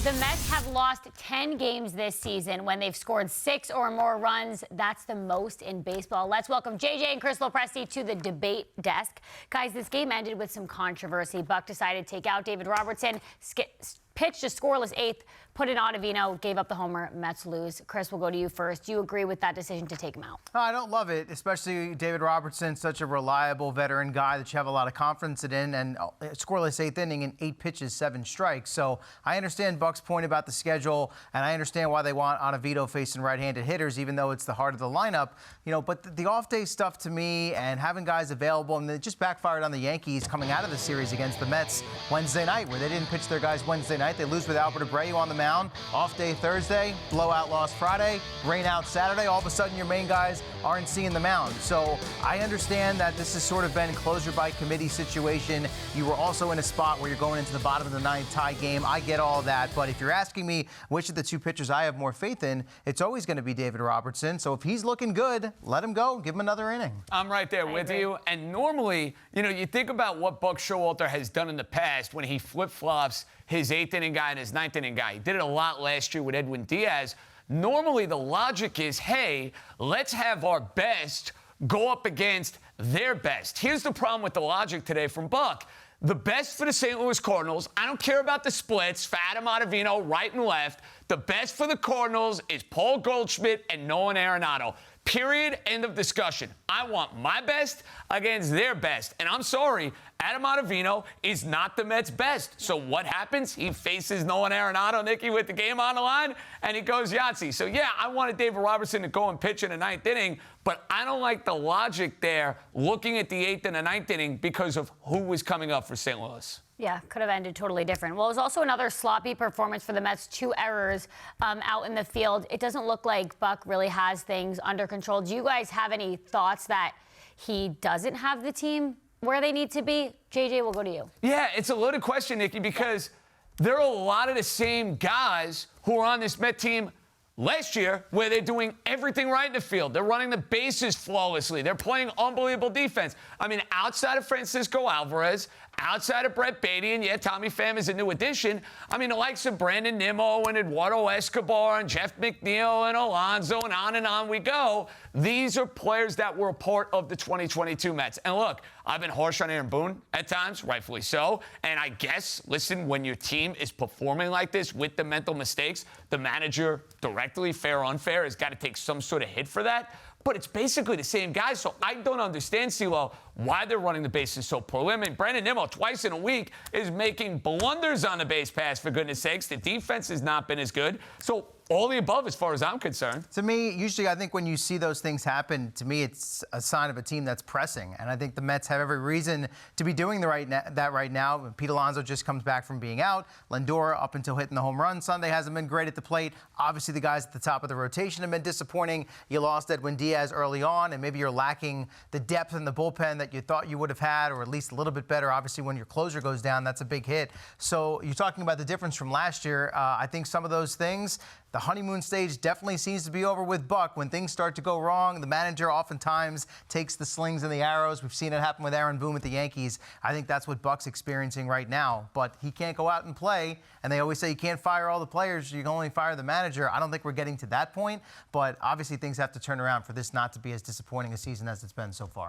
The Mets have lost 10 games this season when they've scored 6 or more runs. That's the most in baseball. Let's welcome JJ and Chris Lopresti to the debate desk. Guys, this game ended with some controversy. Buck decided to take out David Robertson, pitched a scoreless eighth, put in Ottavino, gave up the homer. Mets lose. Chris, we'll go to you first. Do you agree with that decision to take him out? No, I don't love it, especially David Robertson, such a reliable veteran guy that you have a lot of confidence in, and scoreless eighth inning in 8 pitches, 7 strikes. So I understand Buck's point about the schedule, and I understand why they want Ottavino facing right-handed hitters, even though it's the heart of the lineup. But the off-day stuff to me and having guys available, and it just backfired on the Yankees coming out of the series against the Mets Wednesday night, where they didn't pitch their guys Wednesday night. They lose with Albert Abreu on the mound. Off day Thursday, blowout loss Friday, rain out Saturday. All of a sudden, your main guys aren't seeing the mound. So I understand that this has sort of been closure by committee situation. You were also in a spot where you're going into the bottom of the 9th tie game. I get all that. But if you're asking me which of the 2 pitchers I have more faith in, it's always going to be David Robertson. So if he's looking good, let him go. Give him another inning. I'm right there with you. And normally, you think about what Buck Showalter has done in the past when he flip-flops his 8th inning guy and his 9th inning guy. He did it a lot last year with Edwin Diaz. Normally, the logic is, hey, let's have our best go up against their best. Here's the problem with the logic today from Buck. The best for the St. Louis Cardinals, I don't care about the splits for Adam Ottavino, right and left. The best for the Cardinals is Paul Goldschmidt and Nolan Arenado. Period. End of discussion. I want my best against their best. And I'm sorry, Adam Ottavino is not the Mets' best. So what happens? He faces Nolan Arenado, Niki, with the game on the line, and he goes Yahtzee. So, yeah, I wanted David Robertson to go and pitch in the 9th inning, but I don't like the logic there looking at the 8th and the 9th inning because of who was coming up for St. Louis. Yeah, could have ended totally different. Well, it was also another sloppy performance for the Mets. 2 errors out in the field. It doesn't look like Buck really has things under control. Do you guys have any thoughts that he doesn't have the team where they need to be? JJ, we'll go to you. Yeah, it's a loaded question, Niki, because there are a lot of the same guys who are on this Met team last year where they're doing everything right in the field. They're running the bases flawlessly. They're playing unbelievable defense. I mean, outside of Francisco Alvarez, outside of Brett Beatty, and yeah, Tommy Pham is a new addition. I mean, the likes of Brandon Nimmo and Eduardo Escobar and Jeff McNeil and Alonso and on we go. These are players that were a part of the 2022 Mets. And look, I've been harsh on Aaron Boone at times, rightfully so. And I guess, listen, when your team is performing like this with the mental mistakes, the manager, directly, fair or unfair, has got to take some sort of hit for that. But it's basically the same guys, so I don't understand, CeeLo, why they're running the bases so poorly. I mean, Brandon Nimmo, twice in a week, is making blunders on the base pass, for goodness sakes. The defense has not been as good. So all the above, as far as I'm concerned. To me, usually I think when you see those things happen, to me it's a sign of a team that's pressing. And I think the Mets have every reason to be doing that right now. Pete Alonso just comes back from being out. Lindor, up until hitting the home run Sunday, hasn't been great at the plate. Obviously, the guys at the top of the rotation have been disappointing. You lost Edwin Diaz early on, and maybe you're lacking the depth in the bullpen that you thought you would have had, or at least a little bit better. Obviously, when your closer goes down, that's a big hit. So you're talking about the difference from last year. I think some of those things, the honeymoon stage definitely seems to be over with Buck. When things start to go wrong, the manager oftentimes takes the slings and the arrows. We've seen it happen with Aaron Boone with the Yankees. I think that's what Buck's experiencing right now. But he can't go out and play. And they always say you can't fire all the players. You can only fire the manager. I don't think we're getting to that point. But obviously things have to turn around for this not to be as disappointing a season as it's been so far.